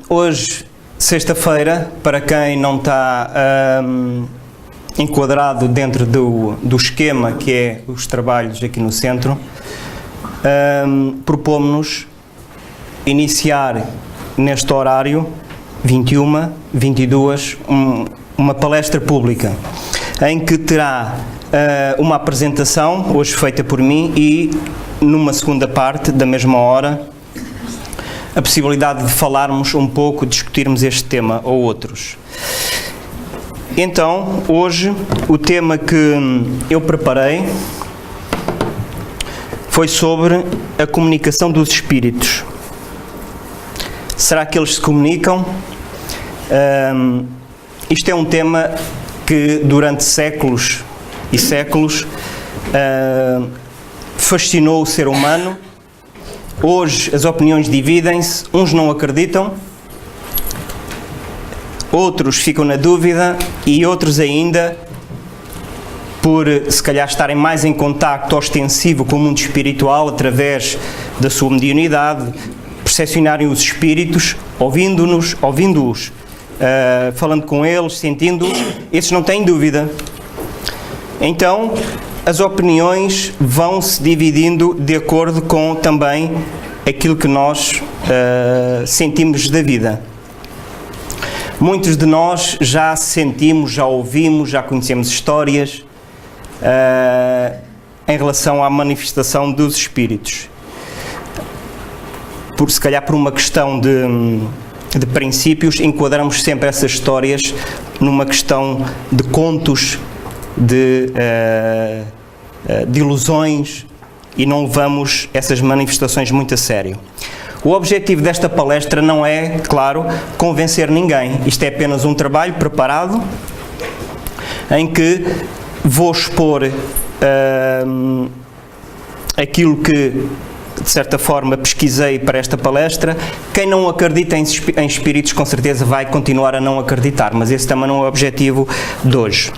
Hoje, sexta-feira, para quem não está enquadrado dentro do esquema que é os trabalhos aqui no centro, propomos-nos iniciar neste horário, 21, 22, uma palestra pública, em que terá uma apresentação, hoje feita por mim, e numa segunda parte, da mesma hora, a possibilidade de falarmos um pouco, discutirmos este tema ou outros. Então, hoje, o tema que eu preparei foi sobre a comunicação dos espíritos. Será que eles se comunicam? Isto é um tema que durante séculos e séculos fascinou o ser humano. Hoje as opiniões dividem-se, uns não acreditam, outros ficam na dúvida e outros ainda, por se calhar estarem mais em contacto ostensivo com o mundo espiritual através da sua mediunidade, percepcionarem os espíritos, ouvindo-os, falando com eles, sentindo-os, esses não têm dúvida. Então, as opiniões vão se dividindo de acordo com também aquilo que nós sentimos da vida. Muitos de nós já sentimos, já ouvimos, já conhecemos histórias em relação à manifestação dos espíritos. Se calhar por uma questão de princípios, enquadramos sempre essas histórias numa questão de contos, de ilusões, e não levamos essas manifestações muito a sério. O objetivo desta palestra não é, claro, convencer ninguém. Isto é apenas um trabalho preparado em que vou expor aquilo que, de certa forma, pesquisei para esta palestra. Quem não acredita em espíritos, com certeza vai continuar a não acreditar, mas esse também não é o objetivo de hoje.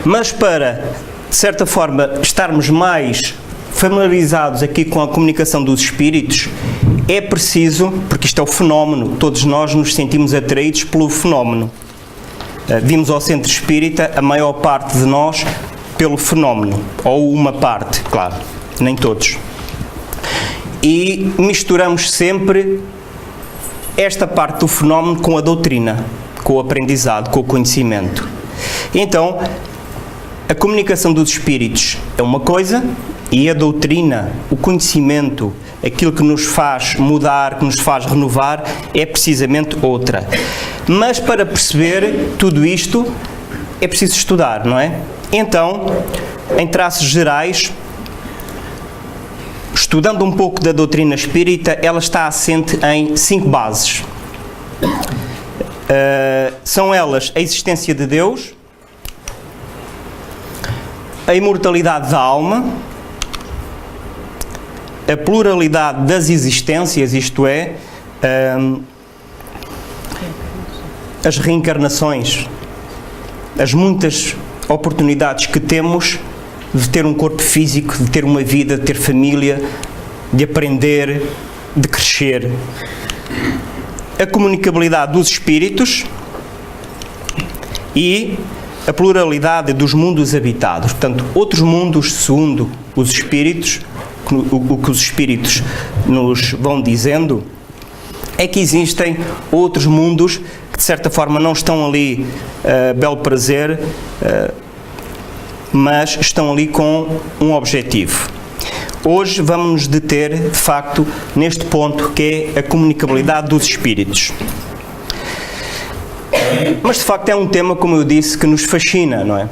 Mas para, de certa forma, estarmos mais familiarizados aqui com a comunicação dos espíritos, é preciso, porque isto é o fenómeno, todos nós nos sentimos atraídos pelo fenómeno. Vimos ao centro espírita, a maior parte de nós, pelo fenómeno, ou uma parte, claro, nem todos. E misturamos sempre esta parte do fenómeno com a doutrina, com o aprendizado, com o conhecimento. Então, a comunicação dos espíritos é uma coisa e a doutrina, o conhecimento, aquilo que nos faz mudar, que nos faz renovar, é precisamente outra. Mas para perceber tudo isto é preciso estudar, não é? Então, em traços gerais, estudando um pouco da doutrina espírita, ela está assente em 5 bases. São elas a existência de Deus, a imortalidade da alma, a pluralidade das existências, isto é, as reencarnações, as muitas oportunidades que temos de ter um corpo físico, de ter uma vida, de ter família, de aprender, de crescer. A comunicabilidade dos espíritos e a pluralidade dos mundos habitados. Portanto, outros mundos, segundo os espíritos, o que os espíritos nos vão dizendo, é que existem outros mundos que, de certa forma, não estão ali a bel prazer, mas estão ali com um objetivo. Hoje vamos nos deter, de facto, neste ponto que é a comunicabilidade dos espíritos. Mas, de facto, é um tema, como eu disse, que nos fascina, não é?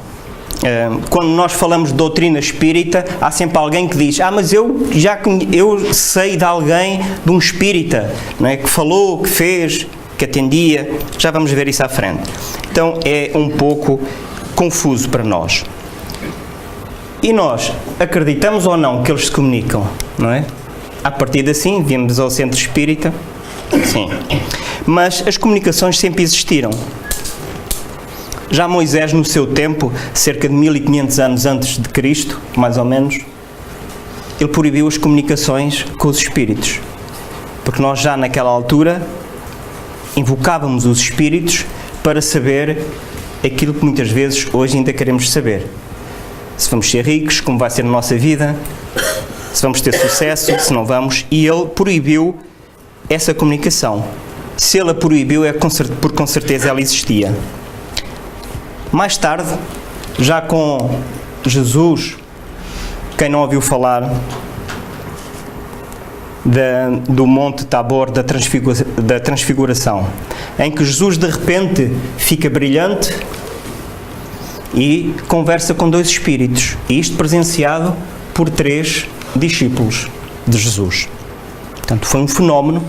Quando nós falamos de doutrina espírita, há sempre alguém que diz: mas eu sei de alguém, de um espírita, não é? Que falou, que fez, que atendia. Já vamos ver isso à frente. Então, é um pouco confuso para nós. E nós acreditamos ou não que eles se comunicam, não é? A partir daí, viemos ao centro espírita, sim. Mas as comunicações sempre existiram. Já Moisés, no seu tempo, cerca de 1500 anos antes de Cristo, mais ou menos, ele proibiu as comunicações com os espíritos. Porque nós já naquela altura invocávamos os espíritos para saber aquilo que muitas vezes hoje ainda queremos saber. Se vamos ser ricos, como vai ser a nossa vida, se vamos ter sucesso, se não vamos. E ele proibiu essa comunicação. Se ele a proibiu, é porque com certeza ela existia. Mais tarde, já com Jesus, quem não ouviu falar do Monte Tabor da Transfiguração, em que Jesus de repente fica brilhante e conversa com 2 espíritos, e isto presenciado por 3 discípulos de Jesus. Portanto, foi um fenómeno,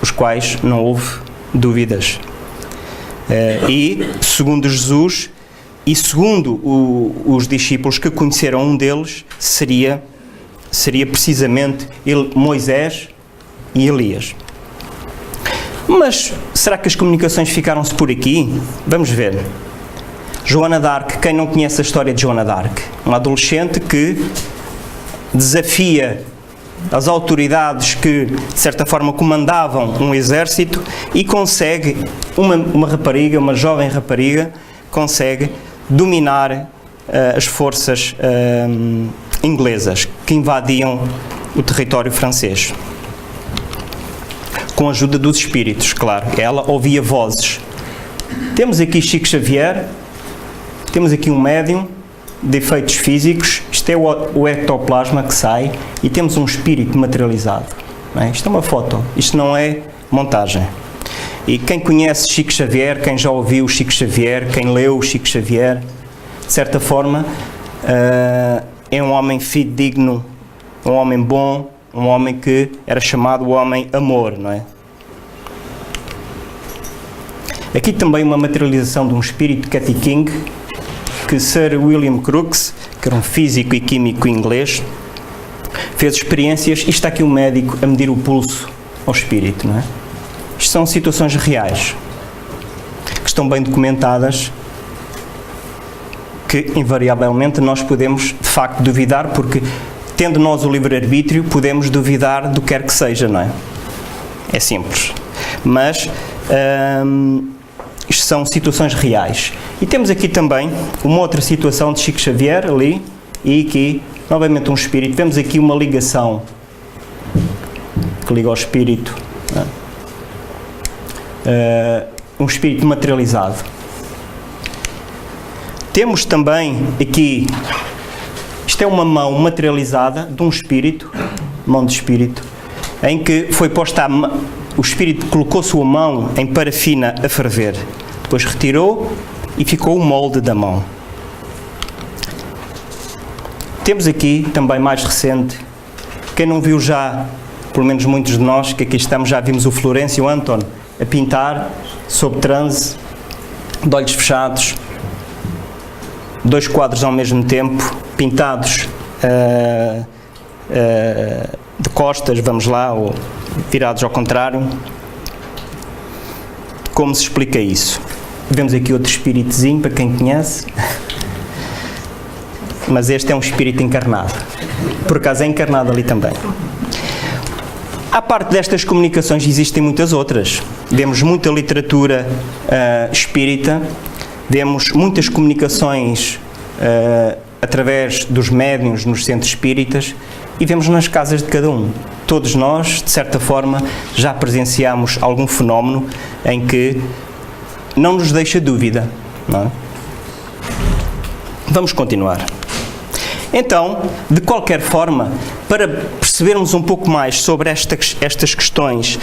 os quais não houve dúvidas. E, segundo Jesus, e segundo os discípulos que conheceram um deles, seria precisamente Moisés e Elias. Mas será que as comunicações ficaram-se por aqui? Vamos ver. Joana d'Arc, quem não conhece a história de Joana d'Arc? Uma adolescente que desafia as autoridades que, de certa forma, comandavam um exército e consegue, uma jovem rapariga, consegue dominar as forças inglesas que invadiam o território francês. Com a ajuda dos espíritos, claro. Ela ouvia vozes. Temos aqui Chico Xavier, temos aqui um médium de efeitos físicos, isto é o ectoplasma que sai, e temos um espírito materializado. Não é? Isto é uma foto, isto não é montagem. E quem conhece Chico Xavier, quem já ouviu Chico Xavier, quem leu Chico Xavier, de certa forma, é um homem fidedigno, um homem bom, um homem que era chamado o homem amor, não é? Aqui também uma materialização de um espírito de Cathy King, que Sir William Crookes, que era um físico e químico inglês, fez experiências, e está aqui um médico a medir o pulso ao espírito, não é? Isto são situações reais, que estão bem documentadas, que invariavelmente nós podemos de facto duvidar, porque tendo nós o livre-arbítrio, podemos duvidar do que quer que seja, não é? É simples. Mas isto são situações reais. E temos aqui também uma outra situação de Chico Xavier, ali, e aqui, novamente um espírito. Vemos aqui uma ligação que liga ao espírito, não é? Um espírito materializado. Temos também aqui, isto é uma mão materializada de um espírito, mão de espírito, em que foi posta o espírito colocou sua mão em parafina a ferver, depois retirou e ficou o molde da mão. Temos aqui também mais recente, quem não viu já, pelo menos muitos de nós que aqui estamos, já vimos o Florencio Anton a pintar sob transe, de olhos fechados, 2 quadros ao mesmo tempo, pintados de costas, vamos lá, ou virados ao contrário. Como se explica isso? Vemos aqui outro espíritozinho, para quem conhece, mas este é um espírito encarnado, por acaso é encarnado ali também. À parte destas comunicações existem muitas outras. Vemos muita literatura espírita, vemos muitas comunicações através dos médiuns nos centros espíritas e vemos nas casas de cada um. Todos nós, de certa forma, já presenciamos algum fenómeno em que não nos deixa dúvida, não é? Vamos continuar. Então, de qualquer forma, para percebermos um pouco mais sobre estas questões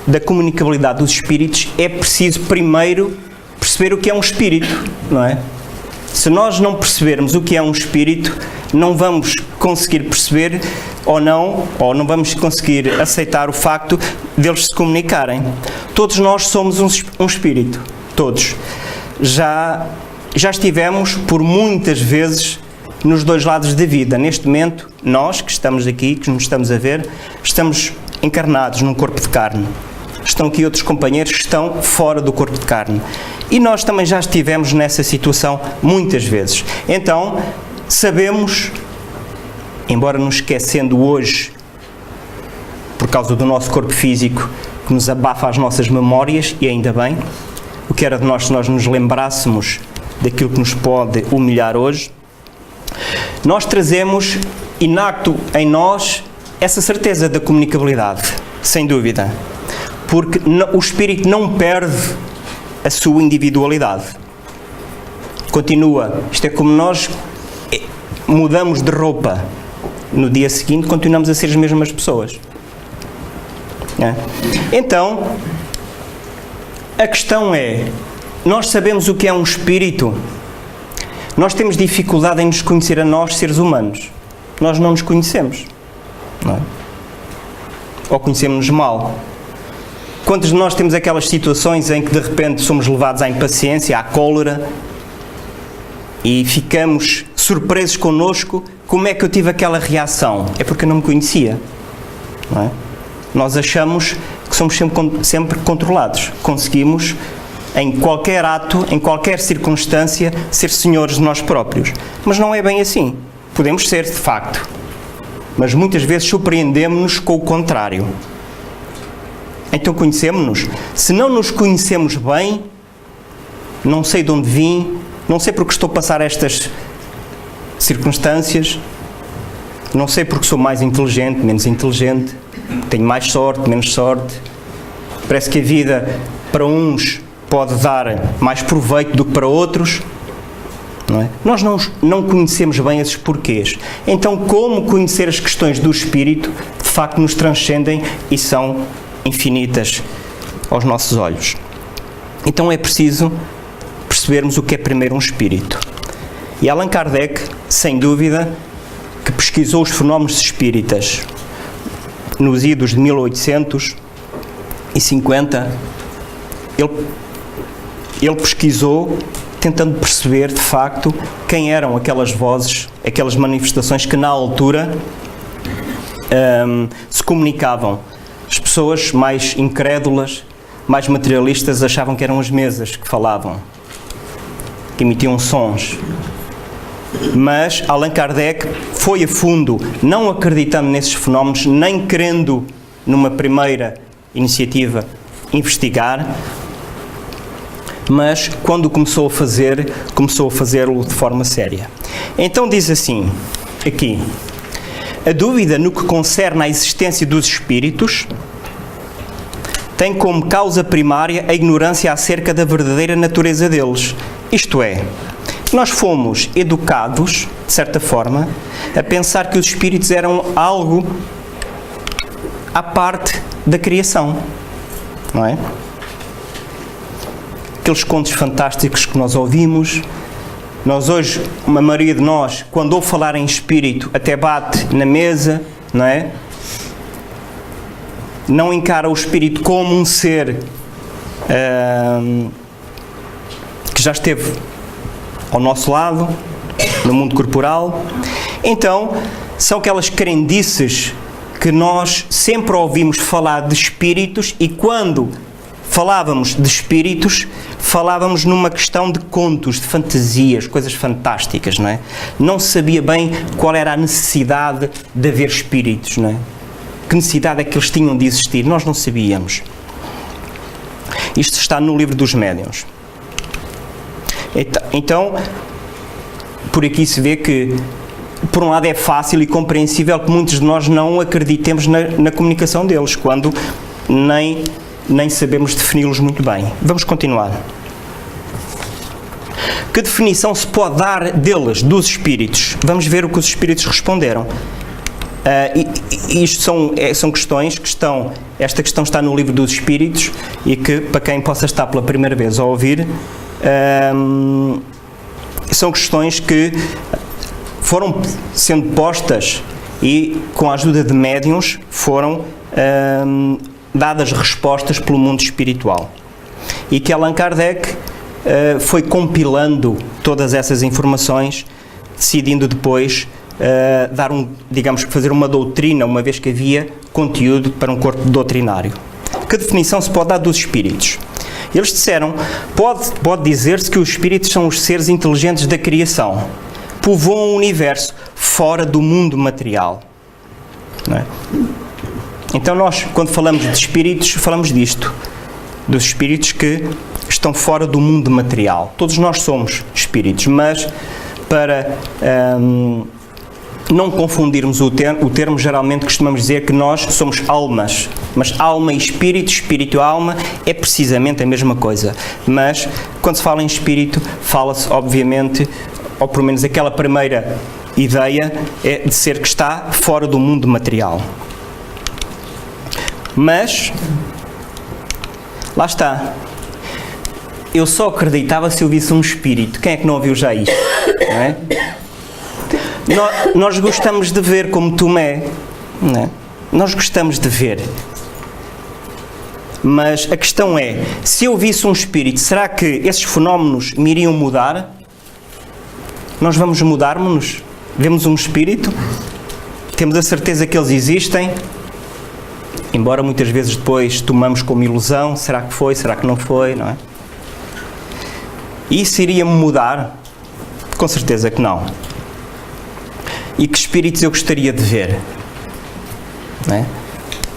da comunicabilidade dos espíritos, é preciso primeiro perceber o que é um espírito, não é? Se nós não percebermos o que é um espírito, não vamos conseguir perceber ou não vamos conseguir aceitar o facto deles se comunicarem. Todos nós somos um espírito, todos. Já estivemos por muitas vezes nos dois lados da vida. Neste momento, nós que estamos aqui, que nos estamos a ver, estamos encarnados num corpo de carne. Estão aqui outros companheiros que estão fora do corpo de carne. E nós também já estivemos nessa situação muitas vezes. Então, sabemos, embora nos esquecendo hoje, por causa do nosso corpo físico, que nos abafa as nossas memórias, e ainda bem. O que era de nós se nós nos lembrássemos daquilo que nos pode humilhar hoje. Nós trazemos inacto em nós essa certeza da comunicabilidade, sem dúvida, porque o espírito não perde a sua individualidade. Continua, isto é como nós mudamos de roupa, no dia seguinte continuamos a ser as mesmas pessoas. Então, a questão é, nós sabemos o que é um espírito? Nós temos dificuldade em nos conhecer a nós, seres humanos. Nós não nos conhecemos. Não é? Ou conhecemos-nos mal. Quantos de nós temos aquelas situações em que de repente somos levados à impaciência, à cólera, e ficamos surpresos connosco? Como é que eu tive aquela reação? É porque eu não me conhecia. Não é? Nós achamos que somos sempre controlados. Conseguimos, em qualquer ato, em qualquer circunstância, ser senhores de nós próprios. Mas não é bem assim. Podemos ser, de facto. Mas muitas vezes surpreendemos-nos com o contrário. Então conhecemos-nos. Se não nos conhecemos bem, não sei de onde vim, não sei porque estou a passar estas circunstâncias, não sei porque sou mais inteligente, menos inteligente, tenho mais sorte, menos sorte. Parece que a vida para uns pode dar mais proveito do que para outros. Não é? Nós não conhecemos bem esses porquês. Então, como conhecer as questões do espírito, de facto nos transcendem e são infinitas aos nossos olhos. Então é preciso percebermos o que é primeiro um espírito. E Allan Kardec, sem dúvida, que pesquisou os fenómenos espíritas nos idos de 1850, ele pesquisou tentando perceber, de facto, quem eram aquelas vozes, aquelas manifestações que na altura se comunicavam. As pessoas mais incrédulas, mais materialistas, achavam que eram as mesas que falavam, que emitiam sons. Mas Allan Kardec foi a fundo, não acreditando nesses fenómenos, nem querendo, numa primeira iniciativa, investigar, mas quando começou a fazê-lo de forma séria. Então diz assim, aqui, a dúvida no que concerne à existência dos espíritos tem como causa primária a ignorância acerca da verdadeira natureza deles. Isto é, nós fomos educados, de certa forma, a pensar que os espíritos eram algo à parte da criação, não é? Aqueles contos fantásticos que nós ouvimos, nós hoje, uma maioria de nós, quando ouve falar em espírito, até bate na mesa, não é? Não encara o espírito como um ser que já esteve ao nosso lado, no mundo corporal. Então, são aquelas crendices que nós sempre ouvimos falar de espíritos, e quando falávamos de espíritos, falávamos numa questão de contos, de fantasias, coisas fantásticas, não é? Não se sabia bem qual era a necessidade de haver espíritos, não é? Que necessidade é que eles tinham de existir? Nós não sabíamos. Isto está no livro dos médiuns. Então, por aqui se vê que, por um lado, é fácil e compreensível que muitos de nós não acreditemos na comunicação deles, quando nem sabemos defini-los muito bem. Vamos continuar. Que definição se pode dar deles, dos espíritos? Vamos ver o que os espíritos responderam. Isto são questões que estão... Esta questão está no livro dos espíritos, e que, para quem possa estar pela primeira vez a ouvir, são questões que foram sendo postas e, com a ajuda de médiuns, foram dadas respostas pelo mundo espiritual. E que Allan Kardec foi compilando todas essas informações, decidindo depois fazer uma doutrina, uma vez que havia conteúdo para um corpo doutrinário. Que definição se pode dar dos espíritos? Eles disseram, pode dizer-se que os espíritos são os seres inteligentes da criação, povoam o universo fora do mundo material. Não é? Então nós, quando falamos de espíritos, falamos disto, dos espíritos que estão fora do mundo material. Todos nós somos espíritos, mas para não confundirmos o termo, geralmente costumamos dizer que nós somos almas, mas alma e espírito, espírito e alma é precisamente a mesma coisa. Mas quando se fala em espírito, fala-se obviamente, ou pelo menos aquela primeira ideia é de ser que está fora do mundo material. Mas, lá está, eu só acreditava se eu visse um espírito. Quem é que não ouviu já isto? Não é? Nós gostamos de ver como Tomé, não é? Nós gostamos de ver. Mas a questão é, se eu visse um espírito, será que esses fenómenos me iriam mudar? Nós vamos mudar-nos? Vemos um espírito? Temos a certeza que eles existem? Embora muitas vezes depois tomamos como ilusão, será que foi, será que não foi, não é? Isso iria-me mudar? Com certeza que não. E que espíritos eu gostaria de ver? Não é?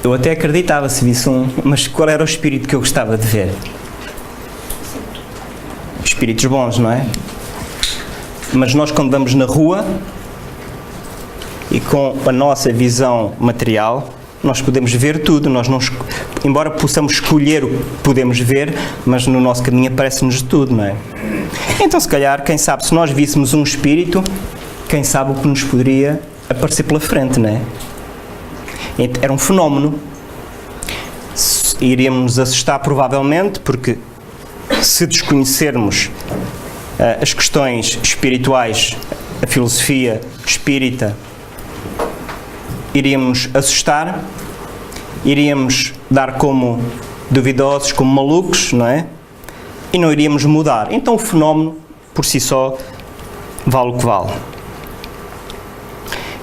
Eu até acreditava se visse um, mas qual era o espírito que eu gostava de ver? Espíritos bons, não é? Mas nós quando vamos na rua e com a nossa visão material, nós podemos ver tudo, nós não, embora possamos escolher o que podemos ver, mas no nosso caminho aparece-nos de tudo, não é? Então se calhar, quem sabe, se nós víssemos um espírito, quem sabe o que nos poderia aparecer pela frente, não é? Era um fenómeno. Iríamos nos assustar provavelmente, porque se desconhecermos as questões espirituais, a filosofia espírita, iríamos assustar, iríamos dar como duvidosos, como malucos, não é? E não iríamos mudar. Então o fenómeno, por si só, vale o que vale.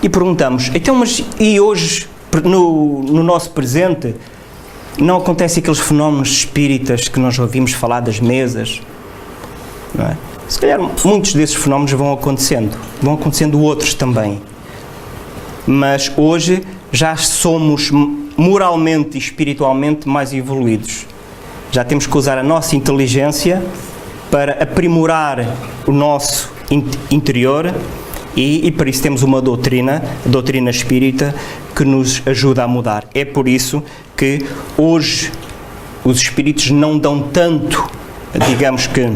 E perguntamos, então, mas e hoje, no nosso presente, não acontecem aqueles fenómenos espíritas que nós ouvimos falar das mesas? Não é? Se calhar muitos desses fenómenos vão acontecendo outros também. Mas hoje já somos moralmente e espiritualmente mais evoluídos. Já temos que usar a nossa inteligência para aprimorar o nosso interior e para isso temos uma doutrina, a doutrina espírita, que nos ajuda a mudar. É por isso que hoje os espíritos não dão tanto, digamos que,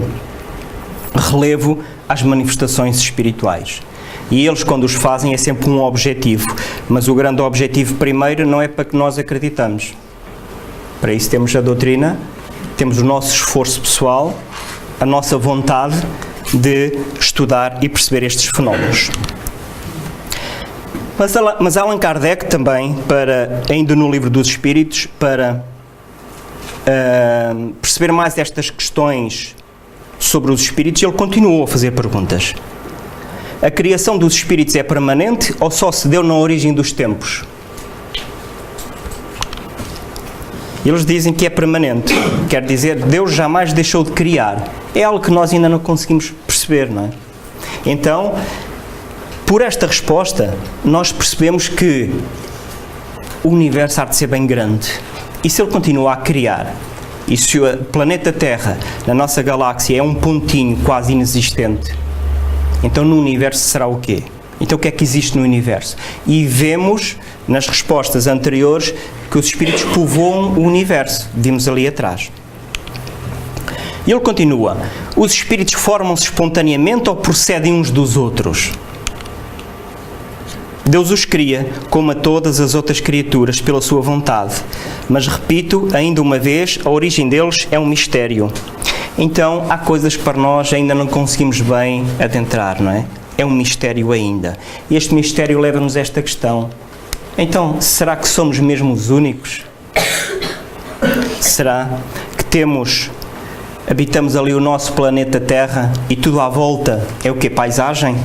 relevo às manifestações espirituais. E eles, quando os fazem, é sempre um objetivo. Mas o grande objetivo primeiro não é para que nós acreditamos. Para isso temos a doutrina, temos o nosso esforço pessoal, a nossa vontade de estudar e perceber estes fenómenos. Mas Allan Kardec também, ainda no Livro dos Espíritos, para perceber mais estas questões sobre os espíritos, ele continuou a fazer perguntas. A criação dos espíritos é permanente ou só se deu na origem dos tempos? Eles dizem que é permanente. Quer dizer, Deus jamais deixou de criar. É algo que nós ainda não conseguimos perceber, não é? Então, por esta resposta, nós percebemos que o universo há de ser bem grande. E se ele continua a criar, e se o planeta Terra, na nossa galáxia, é um pontinho quase inexistente, então no universo será o quê? Então o que é que existe no universo? E vemos, nas respostas anteriores, que os espíritos povoam o universo. Vimos ali atrás. E ele continua. Os espíritos formam-se espontaneamente ou procedem uns dos outros? Deus os cria, como a todas as outras criaturas, pela sua vontade. Mas, repito, ainda uma vez, a origem deles é um mistério. Então, há coisas que para nós ainda não conseguimos bem adentrar, não é? É um mistério ainda. E este mistério leva-nos a esta questão. Então, será que somos mesmo os únicos? Será que habitamos ali o nosso planeta Terra e tudo à volta é o quê? Paisagem?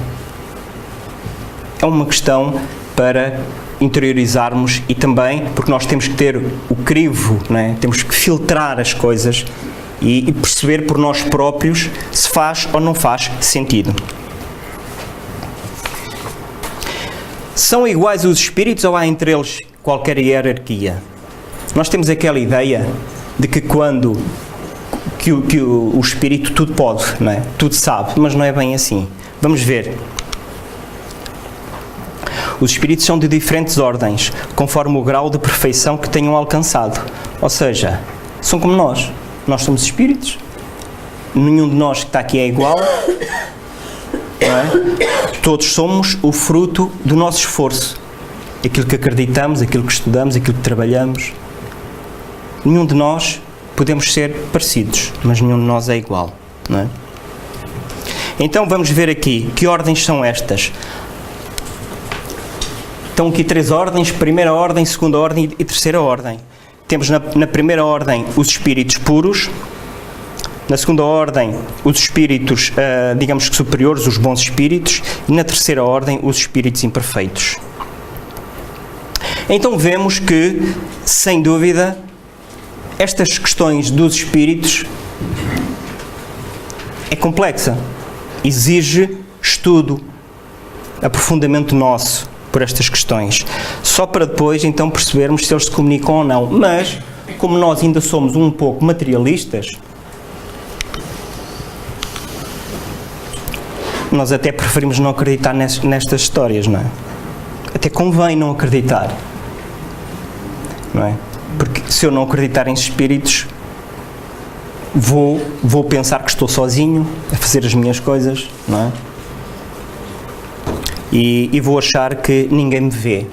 É uma questão para interiorizarmos e também porque nós temos que ter o crivo, não é? Temos que filtrar as coisas e perceber por nós próprios se faz ou não faz sentido. São iguais os espíritos ou há entre eles qualquer hierarquia. Nós temos aquela ideia de que quando que o Espírito tudo pode, não é? Tudo sabe, mas não é bem assim. Vamos ver. Os Espíritos são de diferentes ordens, conforme o grau de perfeição que tenham alcançado. Ou seja, são como nós. Nós somos Espíritos. Nenhum de nós que está aqui é igual. Não é? Todos somos o fruto do nosso esforço. Aquilo que acreditamos, aquilo que estudamos, aquilo que trabalhamos. Nenhum de nós podemos ser parecidos, mas nenhum de nós é igual, não é? Então vamos ver aqui, que ordens são estas? Estão aqui 3 ordens, primeira ordem, segunda ordem e terceira ordem. Temos na primeira ordem os espíritos puros, na segunda ordem os espíritos, digamos que superiores, os bons espíritos, e na terceira ordem os espíritos imperfeitos. Então vemos que, sem dúvida, estas questões dos espíritos é complexa, exige estudo, aprofundamento nosso por estas questões, só para depois então percebermos se eles se comunicam ou não. Mas, como nós ainda somos um pouco materialistas, nós até preferimos não acreditar nestas histórias, não é? Até convém não acreditar, não é? Porque se eu não acreditar em espíritos, vou pensar que estou sozinho a fazer as minhas coisas, não é? E vou achar que ninguém me vê.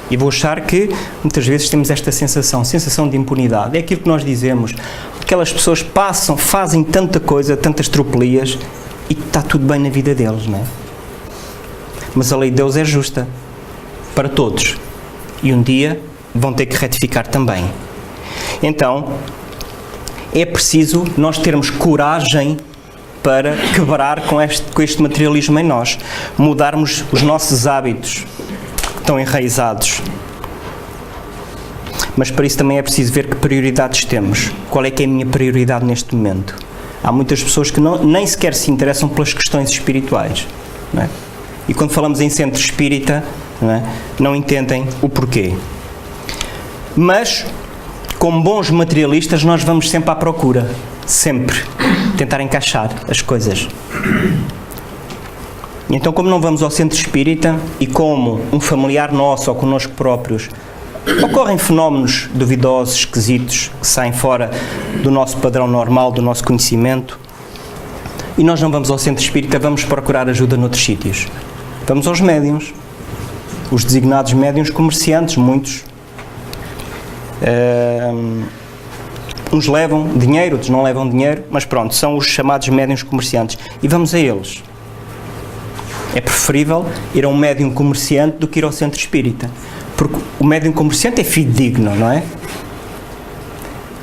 E vou achar que, muitas vezes, temos esta sensação de impunidade. É aquilo que nós dizemos. Aquelas pessoas fazem tanta coisa, tantas tropelias, e está tudo bem na vida deles, não é? Mas a lei de Deus é justa para todos. E um dia vão ter que retificar também. Então, é preciso nós termos coragem para quebrar com este materialismo em nós, mudarmos os nossos hábitos que estão enraizados. Mas para isso também é preciso ver que prioridades temos. Qual é que é a minha prioridade neste momento? Há muitas pessoas que nem sequer se interessam pelas questões espirituais, não é? E quando falamos em centro espírita, não entendem o porquê. Mas, como bons materialistas, nós vamos sempre à procura. Sempre. Tentar encaixar as coisas. E então, como não vamos ao centro espírita e como um familiar nosso ou connosco próprios ocorrem fenómenos duvidosos, esquisitos, que saem fora do nosso padrão normal, do nosso conhecimento, e nós não vamos ao centro espírita, vamos procurar ajuda noutros sítios. Vamos aos médiuns. Os designados médiuns comerciantes, muitos. Uns levam dinheiro, outros não levam dinheiro, mas pronto, são os chamados médiuns comerciantes. E vamos a eles. É preferível ir a um médium comerciante do que ir ao centro espírita. Porque o médium comerciante é fidedigno, não é?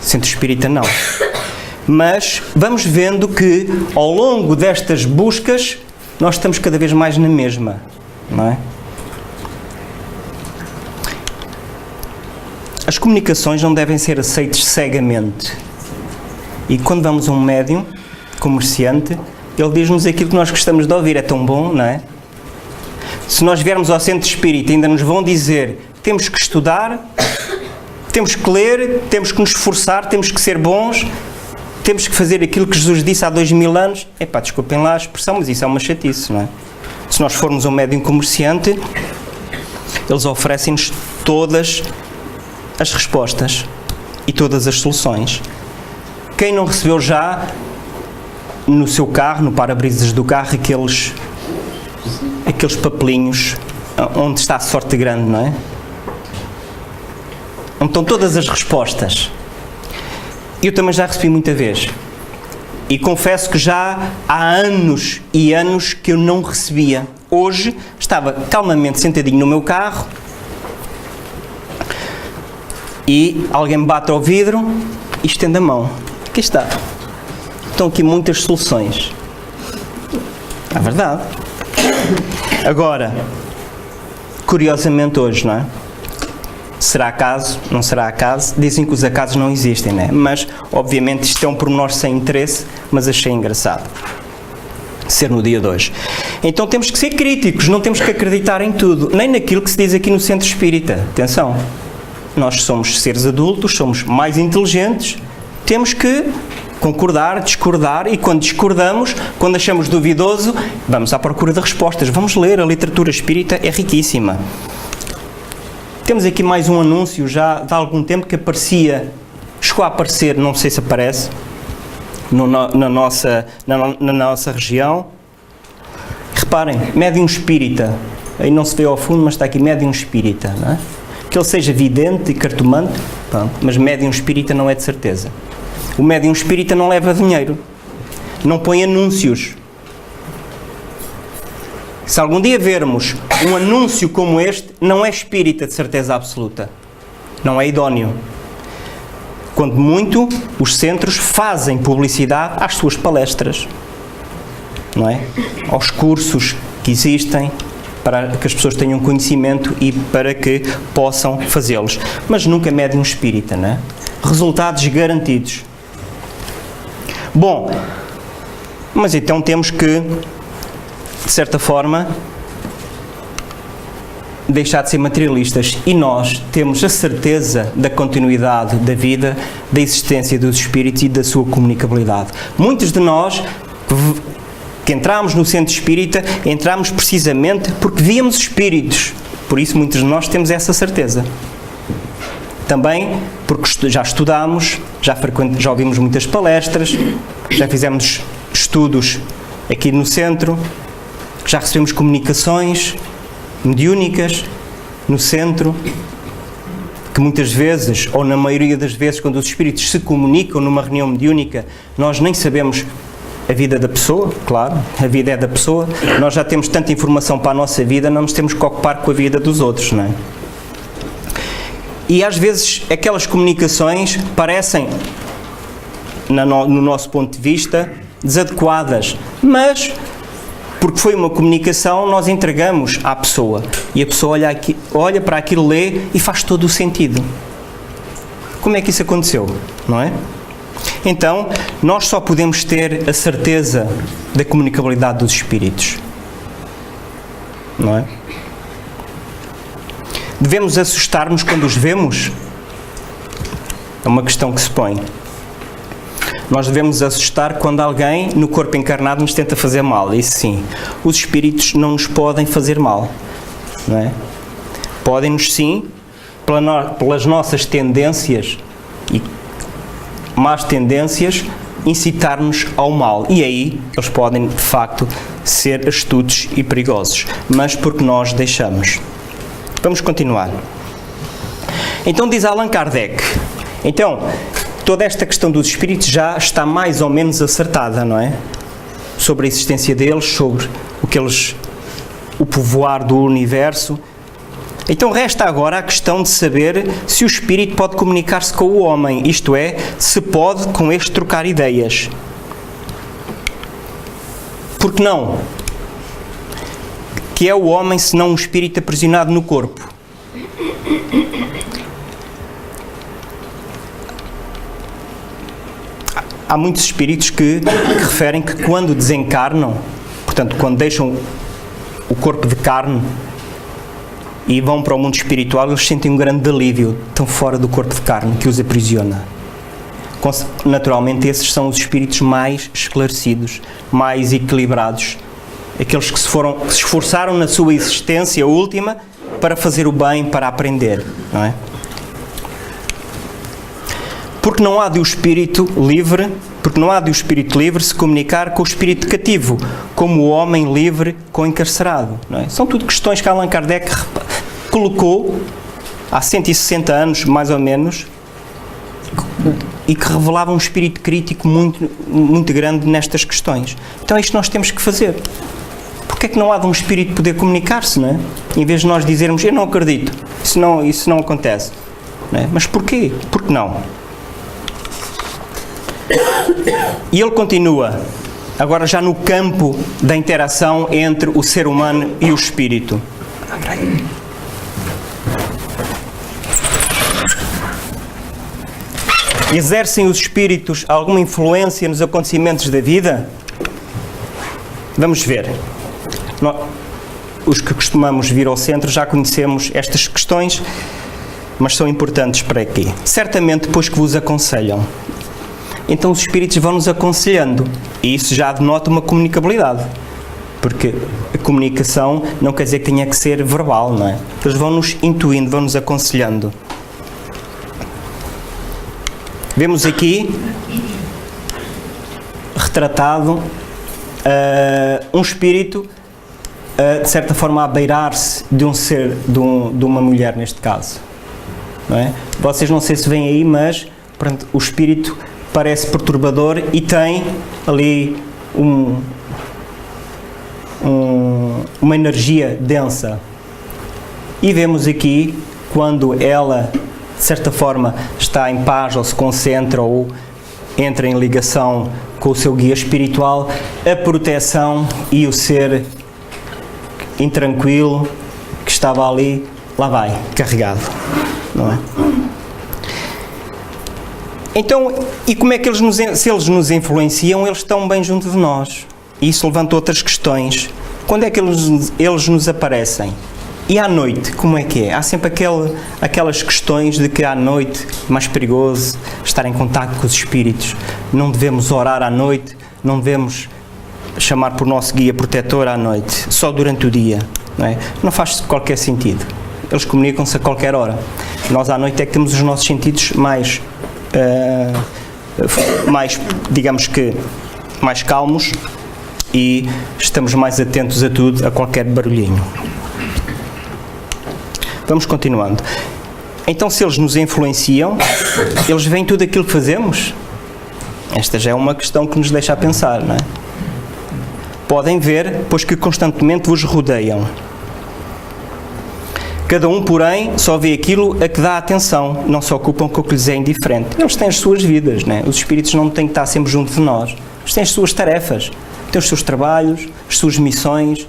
Centro espírita não. Mas vamos vendo que, ao longo destas buscas, nós estamos cada vez mais na mesma, não é? As comunicações não devem ser aceitas cegamente. E quando vamos a um médium comerciante, ele diz-nos aquilo que nós gostamos de ouvir. É tão bom, não é? Se nós viermos ao centro espírita, ainda nos vão dizer: temos que estudar, temos que ler, temos que nos esforçar, temos que ser bons, temos que fazer aquilo que Jesus disse há 2000 anos. Epá, desculpem lá a expressão, mas isso é uma chatice, não é? Se nós formos a um médium comerciante, eles oferecem-nos todas as respostas e todas as soluções. Quem não recebeu já no seu carro, no para-brisas do carro, aqueles papelinhos onde está a sorte grande, não é? Onde estão todas as respostas. Eu também já recebi muita vez. E confesso que já há anos e anos que eu não recebia. Hoje estava calmamente sentadinho no meu carro e alguém me bate ao vidro e estende a mão. Aqui está. Estão aqui muitas soluções. É verdade. Agora, curiosamente hoje, não é? Será acaso? Não será acaso? Dizem que os acasos não existem, não é? Mas, obviamente, isto é um pormenor sem interesse, mas achei engraçado ser no dia de hoje. Então temos que ser críticos, não temos que acreditar em tudo, nem naquilo que se diz aqui no Centro Espírita. Atenção, nós somos seres adultos, somos mais inteligentes, temos que concordar, discordar, e quando discordamos, quando achamos duvidoso, vamos à procura de respostas. Vamos ler, a literatura espírita é riquíssima. Temos aqui mais um anúncio já de algum tempo que chegou a aparecer, não sei se aparece, na nossa região. Reparem, médium espírita, aí não se vê ao fundo, mas está aqui médium espírita, não é? Que ele seja vidente e cartomante, mas médium espírita não é de certeza. O médium espírita não leva dinheiro, não põe anúncios. Se algum dia vermos um anúncio como este, não é espírita de certeza absoluta, não é idóneo. Quando muito, os centros fazem publicidade às suas palestras, não é? Aos cursos que existem, para que as pessoas tenham conhecimento e para que possam fazê-los. Mas nunca médium espírita, não é? Resultados garantidos. Bom, mas então temos que, de certa forma, deixar de ser materialistas, e nós temos a certeza da continuidade da vida, da existência dos espíritos e da sua comunicabilidade. Muitos de nós que entramos no centro espírita, entramos precisamente porque víamos espíritos, por isso muitos de nós temos essa certeza. Também porque já estudámos, já ouvimos muitas palestras, já fizemos estudos aqui no centro, já recebemos comunicações mediúnicas no centro, que muitas vezes, ou na maioria das vezes, quando os espíritos se comunicam numa reunião mediúnica, nós nem sabemos a vida da pessoa, claro, a vida é da pessoa, nós já temos tanta informação para a nossa vida, não nos temos que ocupar com a vida dos outros, não é? E às vezes aquelas comunicações parecem, no nosso ponto de vista, desadequadas, mas porque foi uma comunicação, nós entregamos à pessoa e a pessoa olha para aquilo, lê e faz todo o sentido. Como é que isso aconteceu, não é? Então, nós só podemos ter a certeza da comunicabilidade dos espíritos, não é? Devemos assustar-nos quando os vemos? É uma questão que se põe. Nós devemos assustar quando alguém no corpo encarnado nos tenta fazer mal, isso sim. Os espíritos não nos podem fazer mal, não é? Podem-nos sim, pelas nossas tendências e más tendências, incitar-nos ao mal. E aí eles podem, de facto, ser astutos e perigosos, mas porque nós deixamos. Vamos continuar. Então diz Allan Kardec, então, toda esta questão dos espíritos já está mais ou menos acertada, não é? Sobre a existência deles, sobre o povoar do universo. Então resta agora a questão de saber se o espírito pode comunicar-se com o homem, isto é, se pode com este trocar ideias. Por que não? Que é o homem senão um espírito aprisionado no corpo? Há muitos espíritos que referem que quando desencarnam, portanto, quando deixam o corpo de carne e vão para o mundo espiritual, eles sentem um grande alívio, estão fora do corpo de carne que os aprisiona. Naturalmente, esses são os espíritos mais esclarecidos, mais equilibrados, aqueles que se esforçaram na sua existência última para fazer o bem, para aprender, não é? Porque não há de o espírito livre se comunicar com o espírito cativo, como o homem livre com o encarcerado, não é? São tudo questões que Allan Kardec colocou há 160 anos, mais ou menos, e que revelavam um espírito crítico muito, muito grande nestas questões. Então é isto que nós temos que fazer. Porque é que não há de um espírito poder comunicar-se, não é? Em vez de nós dizermos, eu não acredito, isso não acontece. Não é? Mas porquê? Por que não? E ele continua, agora já no campo da interação entre o ser humano e o espírito. Exercem os espíritos alguma influência nos acontecimentos da vida? Vamos ver. Os que costumamos vir ao centro já conhecemos estas questões, mas são importantes para aqui. Certamente depois que vos aconselham. Então os espíritos vão-nos aconselhando, e isso já denota uma comunicabilidade, porque a comunicação não quer dizer que tenha que ser verbal, não é? Eles vão-nos intuindo, vão-nos aconselhando. Vemos aqui retratado um espírito, de certa forma, a beirar-se de um ser, de uma mulher, neste caso. Não é? Vocês não sei se veem aí, mas pronto, o espírito parece perturbador e tem ali uma energia densa. E vemos aqui, quando ela, de certa forma, está em paz ou se concentra ou entra em ligação com o seu guia espiritual, a proteção e o ser intranquilo que estava ali, lá vai, carregado, não é? Então, e como é que se eles nos influenciam, eles estão bem junto de nós? E isso levanta outras questões. Quando é que eles nos aparecem? E à noite, como é que é? Há sempre aquelas questões de que à noite é mais perigoso estar em contacto com os espíritos. Não devemos orar à noite, não devemos chamar por nosso guia protetor à noite, só durante o dia. Não é? Não faz qualquer sentido. Eles comunicam-se a qualquer hora. Nós à noite é que temos os nossos sentidos mais, digamos que, mais calmos e estamos mais atentos a tudo, a qualquer barulhinho. Vamos continuando. Então, se eles nos influenciam, eles veem tudo aquilo que fazemos? Esta já é uma questão que nos deixa a pensar, não é? Podem ver, pois que constantemente vos rodeiam. Cada um, porém, só vê aquilo a que dá atenção, não se ocupam com o que lhes é indiferente. Eles têm as suas vidas, não é? Os espíritos não têm que estar sempre junto de nós. Eles têm as suas tarefas, têm os seus trabalhos, as suas missões,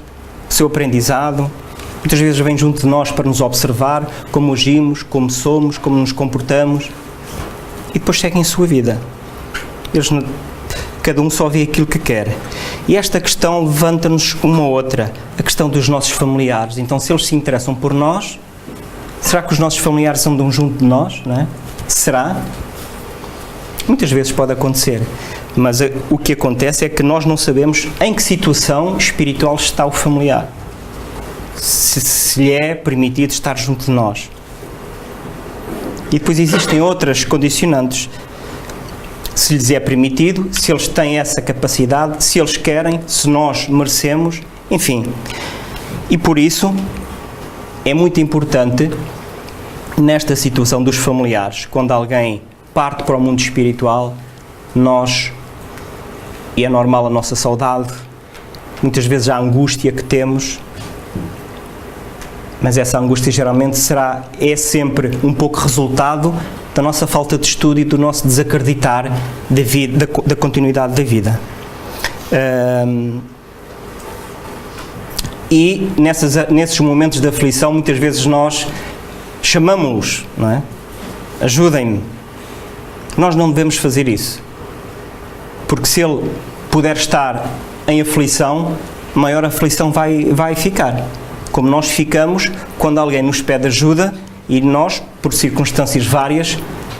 o seu aprendizado. Muitas vezes vêm junto de nós para nos observar como agimos, como somos, como nos comportamos, e depois seguem a sua vida. Cada um só vê aquilo que quer. E esta questão levanta-nos uma outra, a questão dos nossos familiares. Então, se eles se interessam por nós, será que os nossos familiares andam junto de nós? Não é? Será? Muitas vezes pode acontecer, mas o que acontece é que nós não sabemos em que situação espiritual está o familiar. Se lhe é permitido estar junto de nós. E depois existem outras condicionantes. Se lhes é permitido, se eles têm essa capacidade, se eles querem, se nós merecemos, enfim. E por isso é muito importante, nesta situação dos familiares, quando alguém parte para o mundo espiritual, nós, e é normal a nossa saudade, muitas vezes a angústia que temos, mas essa angústia geralmente é sempre um pouco resultado da nossa falta de estudo e do nosso desacreditar da continuidade da vida. E nesses momentos de aflição, muitas vezes nós chamamos-los, não é? Ajudem-me. Nós não devemos fazer isso. Porque se ele puder estar em aflição, maior aflição vai ficar. Como nós ficamos quando alguém nos pede ajuda e nós, por circunstâncias várias,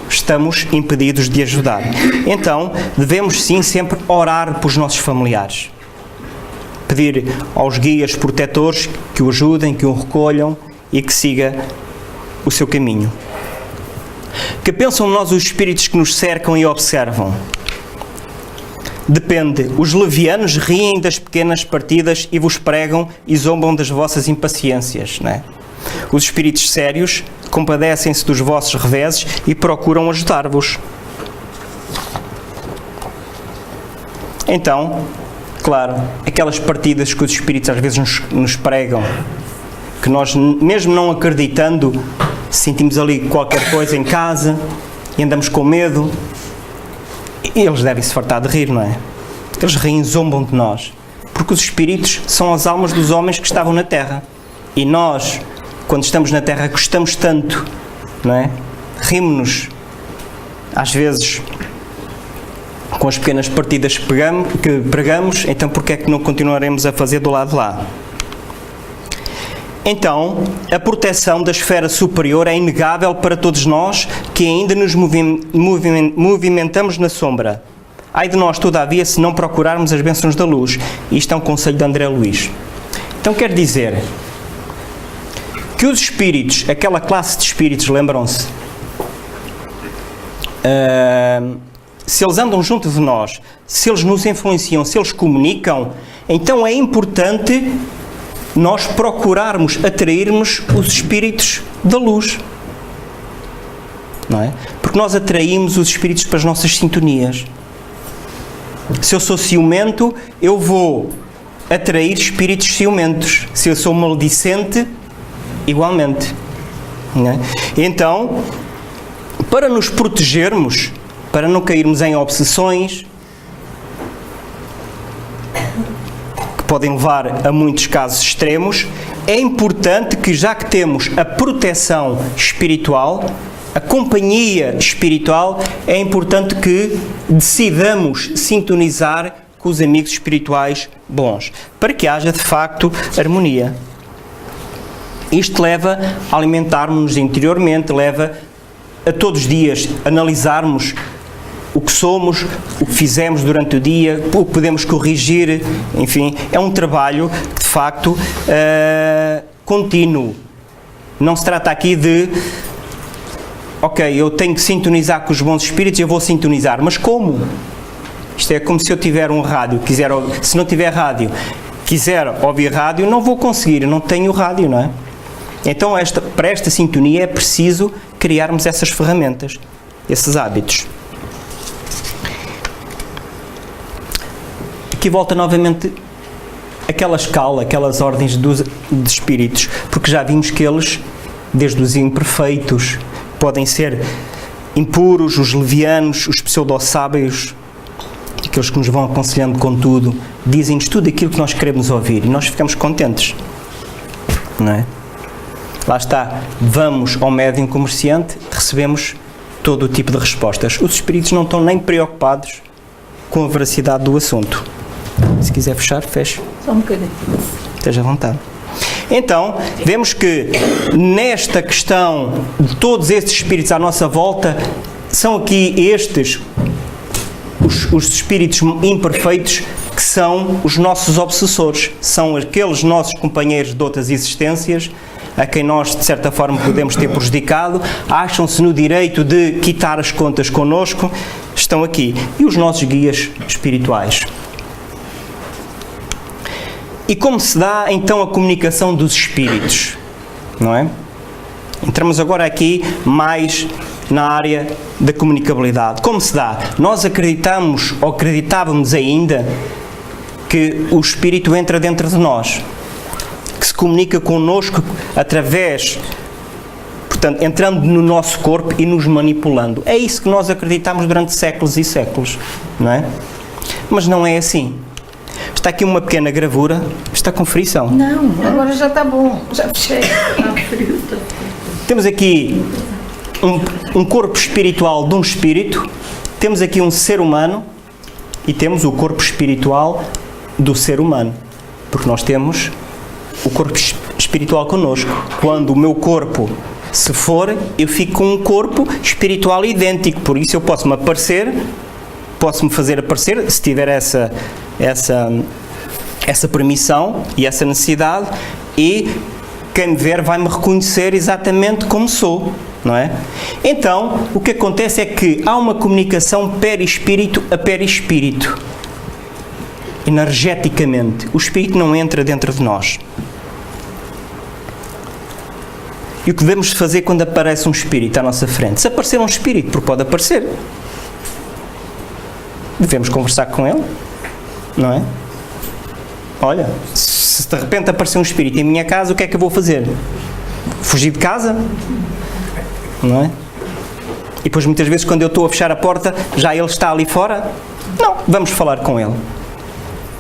estamos impedidos de ajudar. Então, devemos sim sempre orar pelos nossos familiares. Pedir aos guias protetores que o ajudem, que o recolham e que siga o seu caminho. Que pensam nós os espíritos que nos cercam e observam? Depende. Os levianos riem das pequenas partidas e vos pregam e zombam das vossas impaciências, não é? Os espíritos sérios compadecem-se dos vossos reveses e procuram ajudar-vos. Então, claro, aquelas partidas que os espíritos às vezes nos pregam, que nós, mesmo não acreditando, sentimos ali qualquer coisa em casa e andamos com medo, e eles devem se fartar de rir, não é? Eles riem, zombam de nós, porque os espíritos são as almas dos homens que estavam na Terra, e nós, quando estamos na Terra, gostamos tanto, não é? Rimos-nos, às vezes, com as pequenas partidas que pregamos, então porque é que não continuaremos a fazer do lado de lá? Então, a proteção da esfera superior é inegável para todos nós que ainda nos movimentamos na sombra. Ai de nós, todavia, se não procurarmos as bênçãos da luz. Isto é um conselho de André Luiz. Então quer dizer que os espíritos, aquela classe de espíritos, lembram-se? Se eles andam junto de nós, se eles nos influenciam, se eles comunicam, então é importante nós procurarmos atrairmos os espíritos da luz. Não é? Porque nós atraímos os espíritos para as nossas sintonias. Se eu sou ciumento, eu vou atrair espíritos ciumentos. Se eu sou maledicente, igualmente. Não é? Então, para nos protegermos, para não cairmos em obsessões, que podem levar a muitos casos extremos, é importante que, já que temos a proteção espiritual, a companhia espiritual, é importante que decidamos sintonizar com os amigos espirituais bons, para que haja de facto harmonia. Isto leva a alimentarmos-nos interiormente, leva a todos os dias analisarmos o que somos, o que fizemos durante o dia, o que podemos corrigir, enfim, é um trabalho que de facto contínuo. Não se trata aqui de ok, eu tenho que sintonizar com os bons espíritos, eu vou sintonizar, mas como? Isto é como se eu tiver um rádio, se não tiver rádio, quiser ouvir rádio, não vou conseguir, eu não tenho rádio, não é? Então, para esta sintonia é preciso criarmos essas ferramentas, esses hábitos. Aqui volta novamente aquela escala, aquelas ordens de espíritos, porque já vimos que eles, desde os imperfeitos, podem ser impuros, os levianos, os pseudo-sábios, aqueles que nos vão aconselhando com tudo, dizem-nos tudo aquilo que nós queremos ouvir e nós ficamos contentes, não é? Lá está, vamos ao médium comerciante, recebemos todo o tipo de respostas. Os espíritos não estão nem preocupados com a veracidade do assunto. Se quiser fechar, feche. Só um bocadinho. Esteja à vontade. Então, vemos que nesta questão de todos estes espíritos à nossa volta, são aqui estes, os espíritos imperfeitos, que são os nossos obsessores. São aqueles nossos companheiros de outras existências, a quem nós, de certa forma, podemos ter prejudicado, acham-se no direito de quitar as contas connosco, estão aqui. E os nossos guias espirituais. E como se dá, então, a comunicação dos espíritos? Não é? Entramos agora aqui mais na área da comunicabilidade. Como se dá? Nós acreditamos, ou acreditávamos ainda, que o espírito entra dentro de nós, que se comunica connosco através, portanto, entrando no nosso corpo e nos manipulando. É isso que nós acreditamos durante séculos e séculos, não é? Mas não é assim. Está aqui uma pequena gravura. Está com frição? Não, agora já está bom. Já fechei. Está frio. Temos aqui um corpo espiritual de um espírito. Temos aqui um ser humano. E temos o corpo espiritual do ser humano. Porque nós temos o corpo espiritual connosco. Quando o meu corpo se for, eu fico com um corpo espiritual idêntico. Por isso eu posso-me aparecer, posso-me fazer aparecer, se tiver essa permissão e essa necessidade, e quem me ver vai-me reconhecer exatamente como sou, não é? Então, o que acontece é que há uma comunicação perispírito a perispírito. Energeticamente. O espírito não entra dentro de nós. E o que devemos fazer quando aparece um espírito à nossa frente? Se aparecer um espírito, porque pode aparecer, devemos conversar com ele, não é? Olha, se de repente aparecer um espírito em minha casa, o que é que eu vou fazer? Fugir de casa? Não é? E depois muitas vezes quando eu estou a fechar a porta, já ele está ali fora? Não, vamos falar com ele.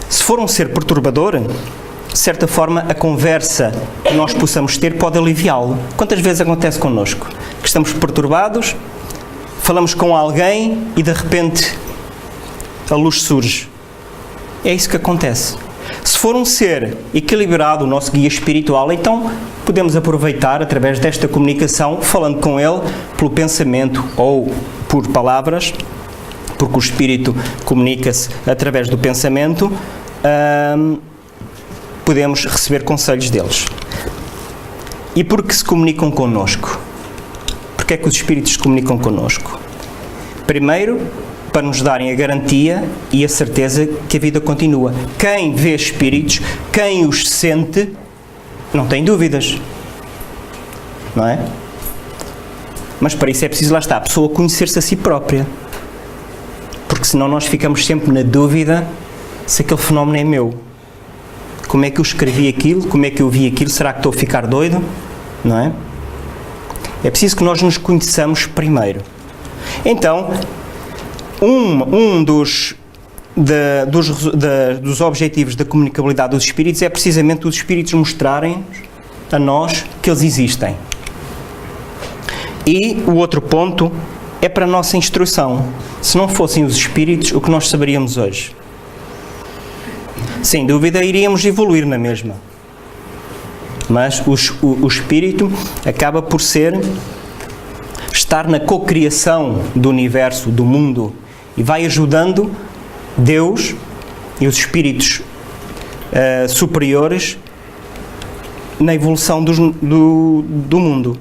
Se for um ser perturbador, de certa forma a conversa que nós possamos ter pode aliviá-lo. Quantas vezes acontece connosco? Que estamos perturbados, falamos com alguém e de repente a luz surge. É isso que acontece. Se for um ser equilibrado, o nosso guia espiritual, então podemos aproveitar através desta comunicação, falando com ele pelo pensamento ou por palavras, porque o espírito comunica-se através do pensamento, podemos receber conselhos deles. E por que se comunicam connosco? Porque é que os espíritos se comunicam connosco? Primeiro, para nos darem a garantia e a certeza que a vida continua. Quem vê espíritos, quem os sente, não tem dúvidas. Não é? Mas para isso é preciso, lá está, a pessoa conhecer-se a si própria. Porque senão nós ficamos sempre na dúvida se aquele fenómeno é meu. Como é que eu escrevi aquilo? Como é que eu vi aquilo? Será que estou a ficar doido? Não é? É preciso que nós nos conheçamos primeiro. Então, um dos objetivos da comunicabilidade dos espíritos é precisamente os espíritos mostrarem a nós que eles existem. E o outro ponto é para a nossa instrução. Se não fossem os espíritos, o que nós saberíamos hoje? Sem dúvida, iríamos evoluir na mesma. Mas o espírito acaba por estar na cocriação do universo, do mundo, e vai ajudando Deus e os espíritos superiores na evolução do mundo.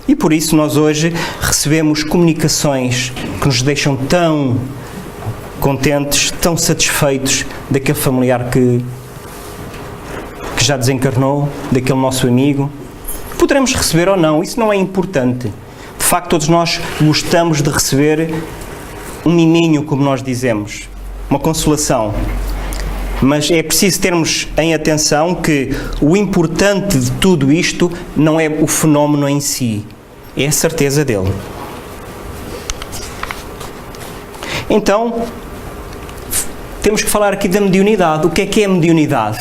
E por isso nós hoje recebemos comunicações que nos deixam tão contentes, tão satisfeitos daquele familiar que já desencarnou, daquele nosso amigo. Poderemos receber ou não, isso não é importante. De facto, todos nós gostamos de receber um miminho, como nós dizemos, uma consolação. Mas é preciso termos em atenção que o importante de tudo isto não é o fenómeno em si, é a certeza dele. Então, temos que falar aqui da mediunidade. O que é a mediunidade?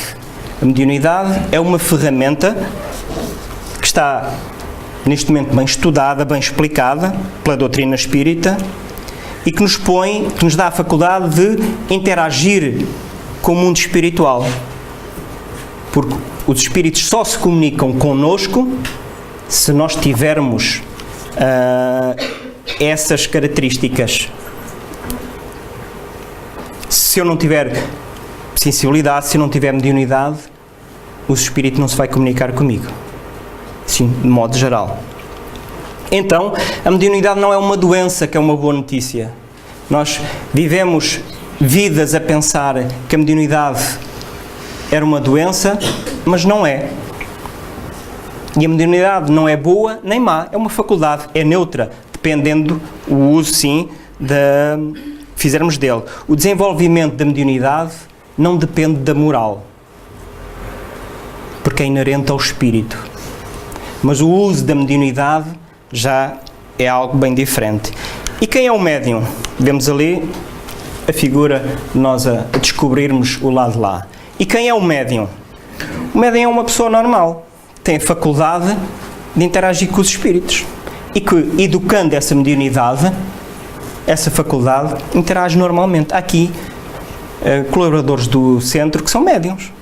A mediunidade é uma ferramenta que está, neste momento, bem estudada, bem explicada pela doutrina espírita e que nos dá a faculdade de interagir com o mundo espiritual. Porque os espíritos só se comunicam connosco se nós tivermos essas características. Se eu não tiver sensibilidade, se eu não tiver mediunidade, o espírito não se vai comunicar comigo. Sim, de modo geral. Então, a mediunidade não é uma doença, que é uma boa notícia. Nós vivemos vidas a pensar que a mediunidade era uma doença, mas não é. E a mediunidade não é boa nem má, é uma faculdade, é neutra, dependendo o uso, sim, fizermos dele. O desenvolvimento da mediunidade não depende da moral, porque é inerente ao espírito. Mas o uso da mediunidade já é algo bem diferente. E quem é o médium? Vemos ali a figura de nós a descobrirmos o lado de lá. E quem é o médium? O médium é uma pessoa normal, tem a faculdade de interagir com os espíritos e que, educando essa mediunidade, essa faculdade interage normalmente. Há aqui colaboradores do centro que são médiums.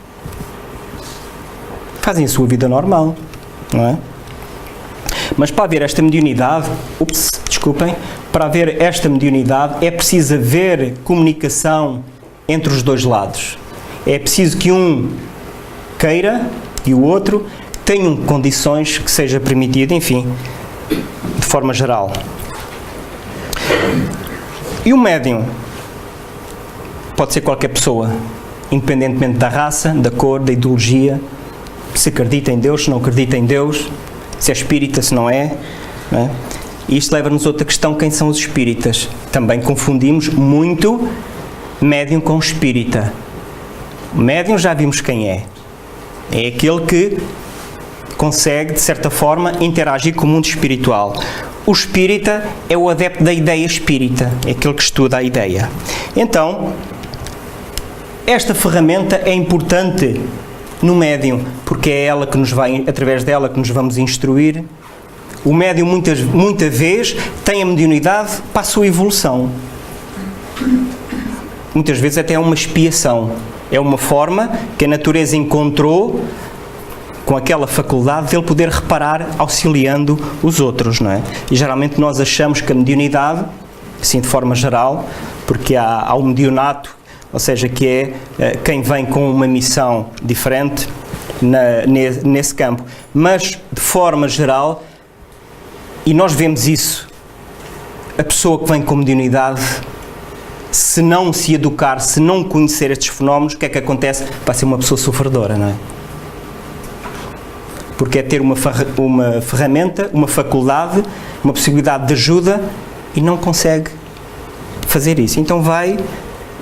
Fazem a sua vida normal, não é? Mas para haver esta mediunidade, para haver esta mediunidade é preciso haver comunicação entre os dois lados. É preciso que um queira e o outro tenham condições que seja permitido, enfim, de forma geral. E o médium pode ser qualquer pessoa, independentemente da raça, da cor, da ideologia, se acredita em Deus, se não acredita em Deus, se é espírita, se não é, não é? E isto leva-nos a outra questão: quem são os espíritas? Também confundimos muito médium com espírita. O médium já vimos quem é. É aquele que consegue, de certa forma, interagir com o mundo espiritual. O espírita é o adepto da ideia espírita, é aquele que estuda a ideia. Então, esta ferramenta é importante no médium, porque é ela que nos vai, através dela, que nos vamos instruir. O médium, muita vez, tem a mediunidade para a sua evolução. Muitas vezes até é uma expiação. É uma forma que a natureza encontrou com aquela faculdade de ele poder reparar auxiliando os outros, não é? E geralmente nós achamos que a mediunidade, assim de forma geral, porque há o medionato, ou seja, que é quem vem com uma missão diferente nesse campo. Mas, de forma geral, e nós vemos isso, a pessoa que vem com mediunidade, se não se educar, se não conhecer estes fenómenos, o que é que acontece? Vai ser uma pessoa sofredora, não é? Porque é ter uma ferramenta, uma faculdade, uma possibilidade de ajuda e não consegue fazer isso. Então vai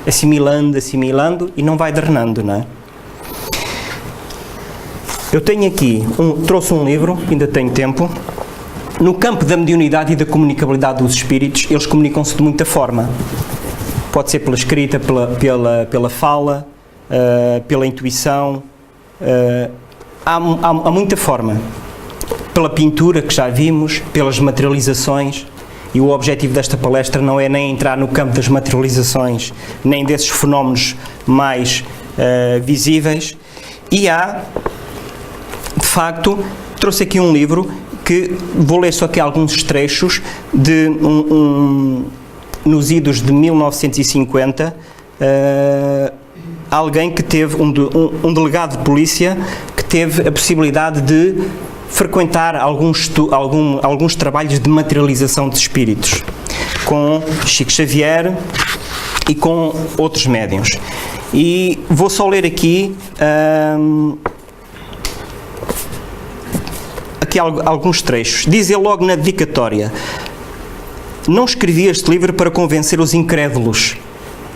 assimilando e não vai drenando, não é? Eu tenho aqui, trouxe um livro, ainda tenho tempo. No campo da mediunidade e da comunicabilidade dos espíritos, eles comunicam-se de muita forma. Pode ser pela escrita, pela fala, pela intuição, há muita forma. Pela pintura, que já vimos, pelas materializações, e o objetivo desta palestra não é nem entrar no campo das materializações, nem desses fenómenos mais visíveis. E há, de facto, trouxe aqui um livro que vou ler só aqui alguns trechos de nos idos de 1950, alguém que teve, um delegado de polícia que teve a possibilidade de frequentar alguns trabalhos de materialização de espíritos, com Chico Xavier e com outros médiuns. E vou só ler aqui alguns trechos. Diz ele logo na dedicatória: não escrevi este livro para convencer os incrédulos,